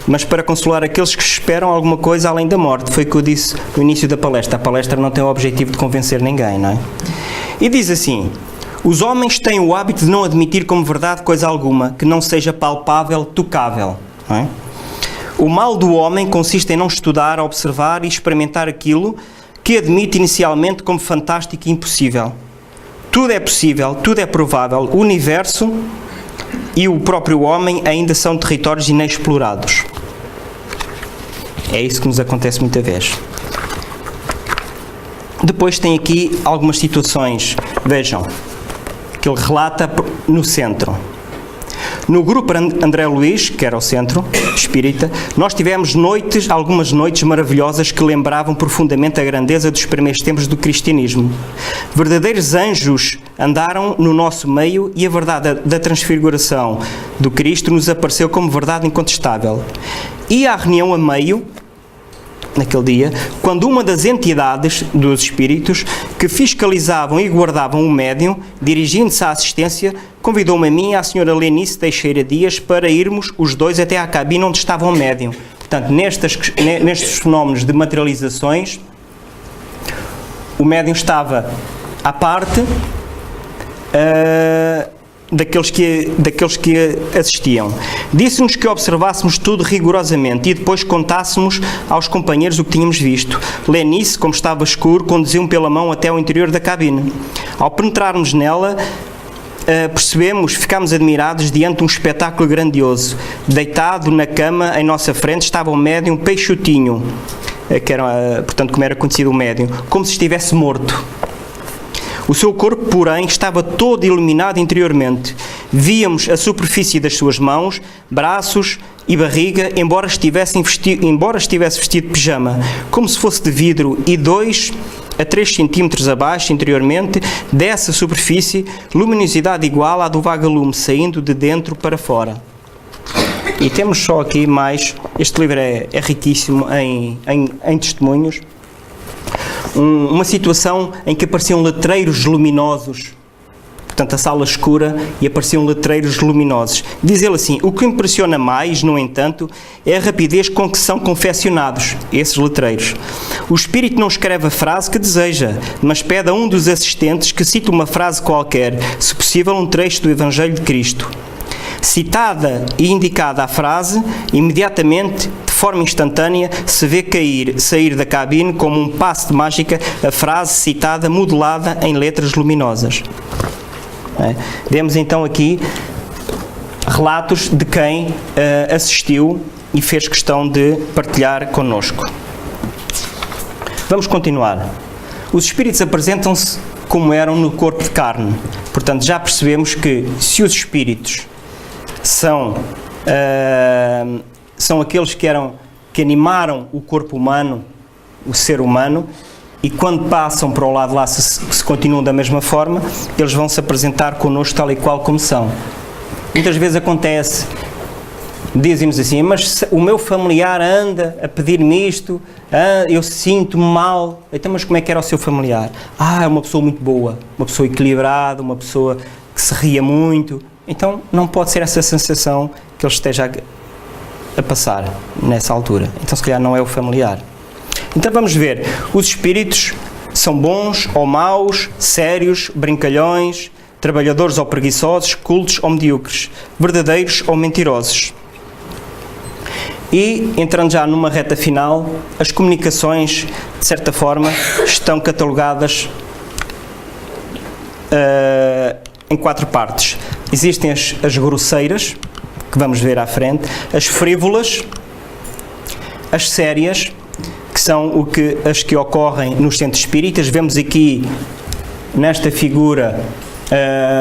mas para consolar aqueles que esperam alguma coisa além da morte. Foi o que eu disse no início da palestra. A palestra não tem o objetivo de convencer ninguém, não é? E diz assim: os homens têm o hábito de não admitir como verdade coisa alguma que não seja palpável, tocável, não é? O mal do homem consiste em não estudar, observar e experimentar aquilo que admite inicialmente como fantástico e impossível. Tudo é possível, tudo é provável. O universo e o próprio homem ainda são territórios inexplorados. É isso que nos acontece muita vez. Depois tem aqui algumas situações, vejam, que ele relata no centro. No grupo André Luís, que era o centro espírita, nós tivemos algumas noites maravilhosas que lembravam profundamente a grandeza dos primeiros tempos do cristianismo. Verdadeiros anjos andaram no nosso meio e a verdade da transfiguração do Cristo nos apareceu como verdade incontestável. E à reunião a meio, naquele dia, quando uma das entidades dos espíritos que fiscalizavam e guardavam o médium, dirigindo-se à assistência, convidou-me a mim e à senhora Lenice Teixeira Dias para irmos os dois até à cabine onde estava o médium. Portanto, nestes fenómenos de materializações, o médium estava à parte daqueles que assistiam. Disse-nos que observássemos tudo rigorosamente e depois contássemos aos companheiros o que tínhamos visto. Lenice, como estava escuro, conduziu-me pela mão até ao interior da cabine. Ao penetrarmos nela, ficámos admirados diante de um espetáculo grandioso. Deitado na cama, em nossa frente, estava o médium Peixotinho, portanto, como era conhecido o médium, como se estivesse morto. O seu corpo, porém, estava todo iluminado interiormente. Víamos a superfície das suas mãos, braços e barriga, embora estivesse vestido de pijama, como se fosse de vidro, e 2 a 3 centímetros abaixo, interiormente, dessa superfície, luminosidade igual à do vagalume, saindo de dentro para fora. E temos só aqui mais, este livro é riquíssimo em testemunhos. Uma situação em que apareciam letreiros luminosos, portanto a sala escura, e apareciam letreiros luminosos. Diz ele assim: o que impressiona mais, no entanto, é a rapidez com que são confeccionados esses letreiros. O espírito não escreve a frase que deseja, mas pede a um dos assistentes que cite uma frase qualquer, se possível um trecho do Evangelho de Cristo. Citada e indicada a frase, imediatamente, de forma instantânea, se vê sair da cabine como um passe de mágica a frase citada, modelada em letras luminosas. Vemos então aqui relatos de quem assistiu e fez questão de partilhar connosco. Vamos continuar. Os espíritos apresentam-se como eram no corpo de carne. Portanto, já percebemos que se os espíritos são aqueles que animaram o corpo humano, o ser humano, e quando passam para o lado lá, se continuam da mesma forma, eles vão se apresentar connosco tal e qual como são. Muitas vezes acontece, dizem-nos assim, mas o meu familiar anda a pedir-me isto, eu sinto-me mal. Então, mas como é que era o seu familiar? É uma pessoa muito boa, uma pessoa equilibrada, uma pessoa que se ria muito. Então, não pode ser essa sensação que ele esteja a passar nessa altura. Então, se calhar não é o familiar. Então, vamos ver. Os espíritos são bons ou maus, sérios, brincalhões, trabalhadores ou preguiçosos, cultos ou medíocres, verdadeiros ou mentirosos. E, entrando já numa reta final, as comunicações, de certa forma, estão catalogadas em 4 partes. Existem as grosseiras, que vamos ver à frente, as frívolas, as sérias, que são as que ocorrem nos centros espíritas. Vemos aqui, nesta figura,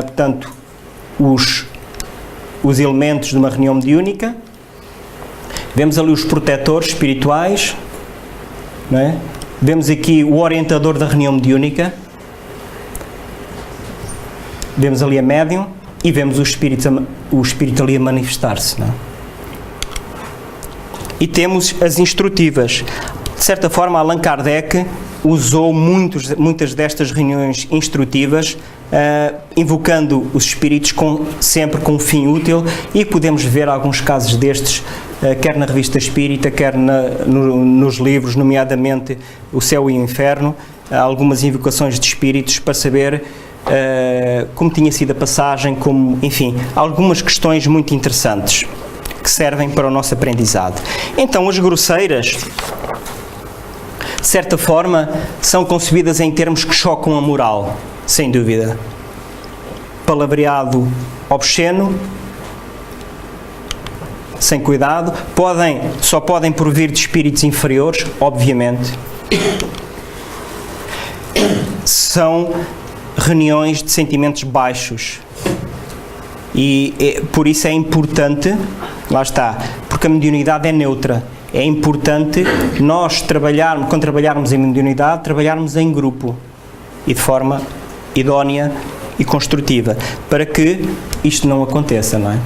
portanto, os elementos de uma reunião mediúnica. Vemos ali os protetores espirituais, não é? Vemos aqui o orientador da reunião mediúnica. Vemos ali a médium e vemos o espírito ali a manifestar-se, não é? E temos as instrutivas. De certa forma, Allan Kardec usou muitas destas reuniões instrutivas, invocando os espíritos sempre com um fim útil, e podemos ver alguns casos destes, quer na Revista Espírita, quer nos livros, nomeadamente O Céu e o Inferno, algumas invocações de espíritos para saber como tinha sido a passagem, enfim, algumas questões muito interessantes que servem para o nosso aprendizado. Então, as grosseiras, de certa forma, são concebidas em termos que chocam a moral, sem dúvida. Palavreado obsceno, sem cuidado, só podem provir de espíritos inferiores, obviamente. São reuniões de sentimentos baixos. E por isso é importante, lá está, porque a mediunidade é neutra. É importante nós quando trabalharmos em mediunidade, trabalharmos em grupo e de forma idónea e construtiva, para que isto não aconteça, não é?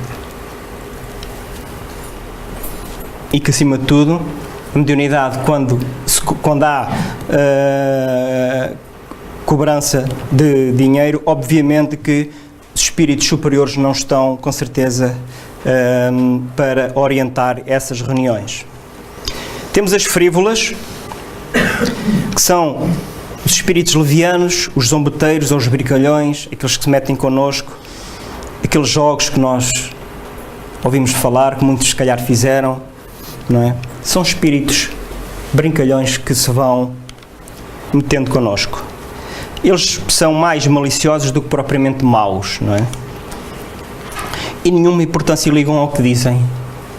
E que, acima de tudo, a mediunidade, quando há cobrança de dinheiro, obviamente que os espíritos superiores não estão, com certeza, para orientar essas reuniões. Temos as frívolas, que são os espíritos levianos, os zombeteiros ou os brincalhões, aqueles que se metem connosco, aqueles jogos que nós ouvimos falar, que muitos se calhar fizeram, não é? São espíritos brincalhões que se vão metendo connosco. Eles são mais maliciosos do que propriamente maus, não é? E nenhuma importância ligam ao que dizem.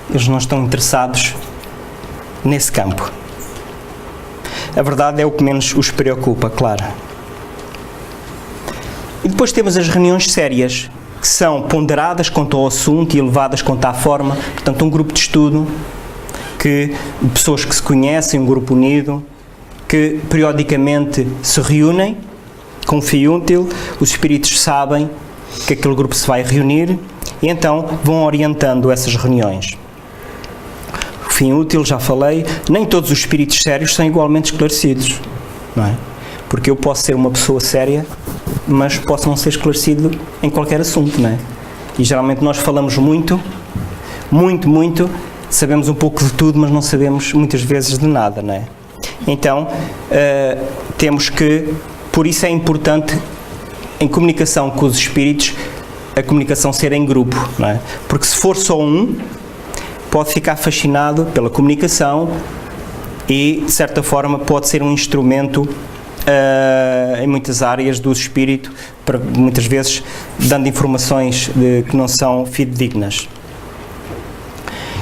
Eles não estão interessados nesse campo. A verdade é o que menos os preocupa, claro. E depois temos as reuniões sérias, que são ponderadas quanto ao assunto e elevadas quanto à forma. Portanto, um grupo de estudo, pessoas que se conhecem, um grupo unido, que periodicamente se reúnem com um fim útil. Os espíritos sabem que aquele grupo se vai reunir e então vão orientando essas reuniões. O fim útil, já falei, nem todos os espíritos sérios são igualmente esclarecidos, não é? Porque eu posso ser uma pessoa séria, mas posso não ser esclarecido em qualquer assunto, não é? E geralmente nós falamos muito, sabemos um pouco de tudo, mas não sabemos muitas vezes de nada, não é? Então, temos que, por isso é importante, em comunicação com os espíritos, a comunicação ser em grupo, não é? Porque se for só um, pode ficar fascinado pela comunicação e, de certa forma, pode ser um instrumento em muitas áreas do espírito, muitas vezes dando informações que não são fidedignas.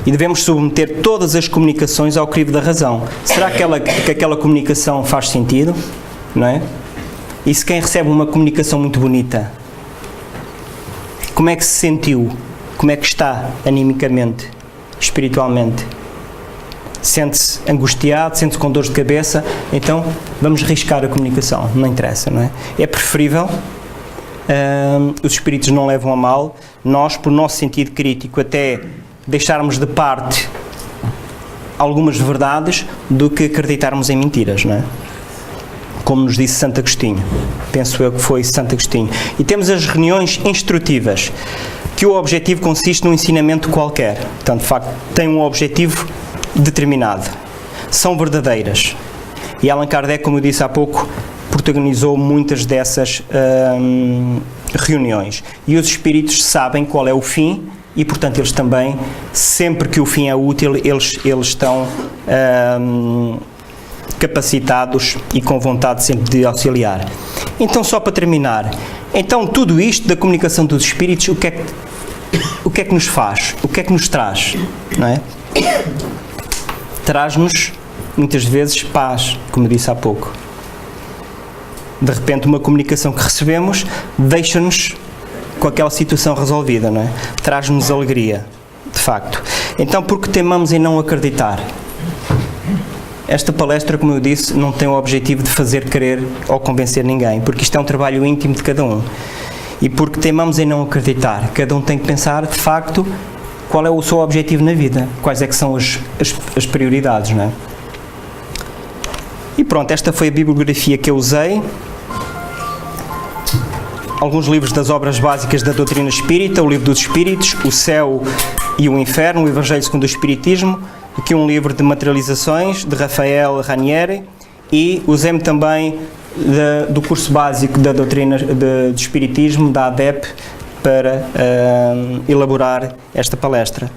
E devemos submeter todas as comunicações ao crivo da razão. Será que aquela comunicação faz sentido? Não é? E se quem recebe uma comunicação muito bonita, como é que se sentiu? Como é que está animicamente, espiritualmente? Sente-se angustiado, sente-se com dores de cabeça, então vamos riscar a comunicação, não interessa, não é? É preferível, os espíritos não levam a mal, nós, por nosso sentido crítico, até deixarmos de parte algumas verdades do que acreditarmos em mentiras, não é? Como nos disse Santo Agostinho, penso eu que foi Santo Agostinho. E temos as reuniões instrutivas, que o objetivo consiste num ensinamento qualquer. Portanto, de facto, tem um objetivo determinado. São verdadeiras. E Allan Kardec, como eu disse há pouco, protagonizou muitas dessas reuniões. E os espíritos sabem qual é o fim e, portanto, eles também, sempre que o fim é útil, eles estão capacitados e com vontade sempre de auxiliar. Então, só para terminar, então tudo isto da comunicação dos espíritos, o que é que nos faz? O que é que nos traz? Não é? Traz-nos, muitas vezes, paz, como eu disse há pouco. De repente, uma comunicação que recebemos deixa-nos com aquela situação resolvida, não é? Traz-nos alegria, de facto. Então, por que teimamos em não acreditar? Esta palestra, como eu disse, não tem o objetivo de fazer crer ou convencer ninguém, porque isto é um trabalho íntimo de cada um. E porque teimamos em não acreditar, cada um tem que pensar, de facto, qual é o seu objetivo na vida, quais é que são as prioridades, não é? E pronto, esta foi a bibliografia que eu usei. Alguns livros das obras básicas da doutrina espírita, o Livro dos Espíritos, O Céu e o Inferno, o Evangelho segundo o Espiritismo, aqui um livro de materializações, de Rafael Ranieri, e usei-me também do curso básico da doutrina de Espiritismo, da ADEP, para elaborar esta palestra.